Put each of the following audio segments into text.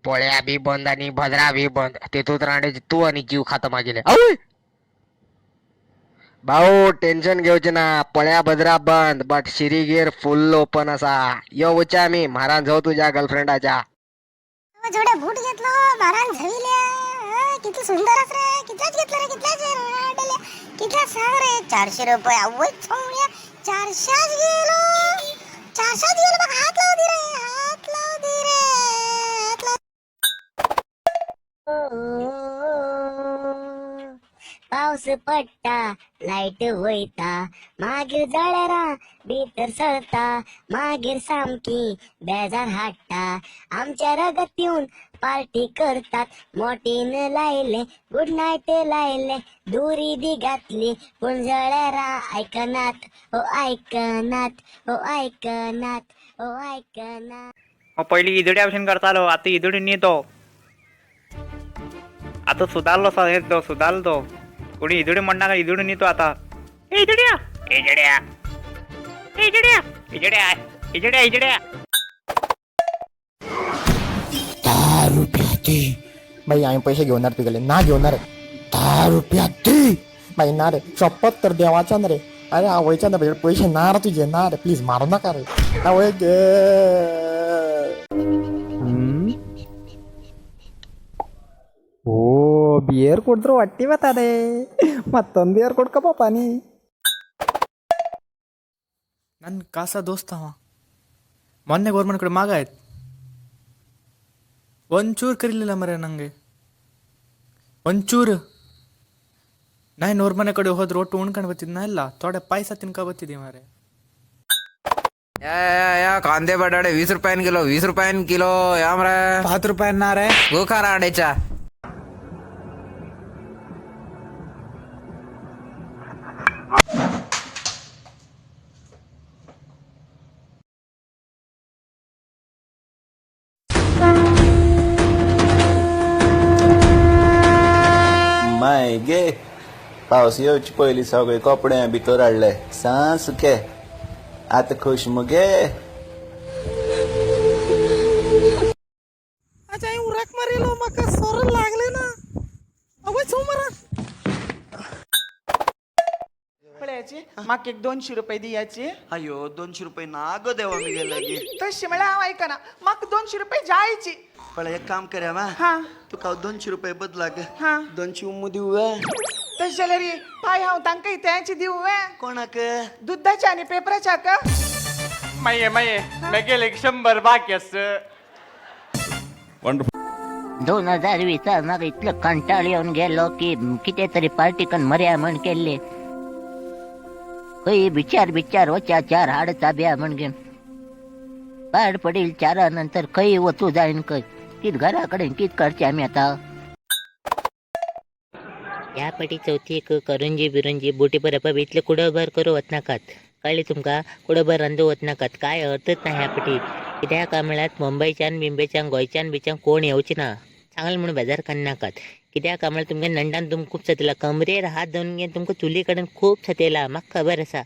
पोळ्या बी बंद आणि भद्रा बी बंद. तिथून राहण्याची तू आणि जीव खाता मागेले. भाऊ टेन्शन घेऊचे ना. पळ्या भद्रा बंद बट शिरीगीर फुल ओपन असा. येऊच्या मी महाराज जाऊ तुझ्या गर्लफ्रेंडाच्या. जोड्या बूट घेतलो महाराज झविल्या. किती सुंदर रे. कितलाच घेतलं रे. कितला सांग रे. 400 रुपये. अव्वय छोड्या 400च गेलो. 400च गेलो. बघ हात लाव दे रे. हात लाव दे रे. हात लाव. पाऊस पडता लाईट होईता मागीर जळरा भीतर सळता मागीर सामकी बेजार हाडटा. आमच्या रगत येऊन पार्टी करतात. मोठीन लायले गुड नाईट लायले दुरी दी घातली पूण जळरा ऐकनात हो ऐकनात हो ऐकनात हो ऐकनात. पहिली इदुडी ऑप्शन करतालो आता इदुडी नेतो. आता सुधारलो कोणी इदुडी म्हणणार इदुडी नेतो आता. इजड्या इजड्या इजड्या इजड्या इजड्या इजड्या 10 रुपया दे बाई. आम्ही पैसे घेणार तिकडे ना घेणार 10 रुपया दे बाई. ना रे शपथ तर देवाच्या ना रे. अरे आवयच्या ना पैसे ना रे तुझे ना रे. प्लीज मारू नका रे. आवय गे. ಓ ಬಿಯರ್ ಕುಡಿದ್ರು ಹೊಟ್ಟಿ ಬರ್ತದೆ. ಮತ್ತೊಂದು ಬಿಯರ್ ಕೊಡ್ಕಪ್ಪ ಪಾನಿ. ನನ್ನ ಕಾಸ ದೋಸ್ತ ಅವ ಮೊನ್ನೆ ಗೌರ್ಮೆಂಟ್ ಕಡೆ ಮಾಗ ಆಯ್ತು. ಒಂಚೂರು ಕರೀಲಿಲ್ಲ ಮರೆ ನನಗೆ ಒಂಚೂರು. ನಾ ಇನ್ನೋರ್ ಮನೆ ಕಡೆ ಹೋದ್ರೆ ಒಟ್ಟು ಉಣ್ಕೊಂಡು ಬರ್ತಿದ್ನ ಇಲ್ಲ ಥೋಡೆ ಪಾಯಸ ತಿನ್ಕೊ ಬರ್ತಿದ್ದೆ ಮಾರೆ. या कांदे बटाटे 20 रुपयान किलो 20 रुपयान किलो या मरे 5 रुपयांना रे. गोखा राडेच्या. माय गे पावस येवची पयली सगळे कपडे भितर हाडले. सांज सुके आता खुश मुगे. अच्छा उराक मारिलो मका सोर लागले ना. अवय छो मरा. पळयाची म्हाका एक 200 रुपये दियाची. अयो 200 रुपये ना गो देवा मी गेला गे. तशी म्हळ्यार हांव आयकना. म्हाका 200 रुपये जायची. पण एक काम करूया मा. हा तुका 200 रुपये बदलाक हा 200 उम्मू दिवू. तशें जाल्यार पाय हांव तांकां इत्याची दिवं वे. कोणाक दुधाच्या आनी पेपराच्या का. माये गेले 100 बाकी असं. 2020 मग इतलं कंटाळ येऊन गेलो की किती तरी पार्टी कन मर्या म्हण केले. काही बिचार वच्या 4 हाड चाब्या म्हण घेऊन पाड पडील 4 नंतर काही वचू जाईन कै कित घराकडे कित करचे आम्ही आता. या पटी चौथी करंजी बिरंजी बोटी पर इथले कुडंभर करू वत नाकात. कळले तुमका. कुडंभर रांदू वत नाकात. काय अर्थच नाही ह्या पटी. कित्याक कामळ्यात मुंबईच्यान बिंबेच्यान गोंयच्यान बिच्यान कोण येवची ना. चांगलं म्हणून बेजार कर नाकात. कित्याक कामळ्यात तुमगे नंडान तुमका खूप सतेला. कमरेर हात धरून घेऊन तुमका चुली कडेन खूप सतेला. म्हाका खबर आसा.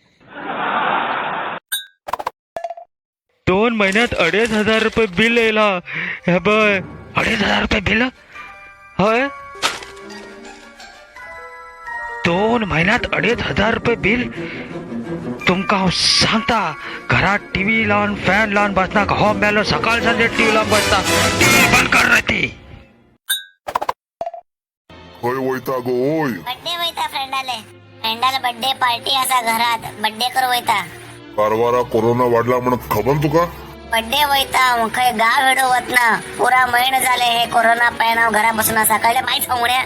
2 महिन्यात 2,500 रुपये बिल येला. हे बय 2,500 रुपये बिल. होय 2 महिन्यात 2,500 रुपये बिल. तुमका हांव सांगता घरात टीव्ही लावून फॅन लावून बसना. हो मेलो सकाळ संजे टीव्ही लावून बसता. टीव्ही बंद कर रे ती. खय वयता गो ओय. बर्थडे वयता फ्रेंडाला बर्थडे पार्टी असा घरात. बर्थडे कर वयता. कारवारा कोरोना वाढला म्हणत खबर तुका. बर्थडे वयता खंय गाव वेडो वतना. पुरा महिनो झाले हे कोरोना पळयणाव घरा बसून असा. कळले माहीत होण्या.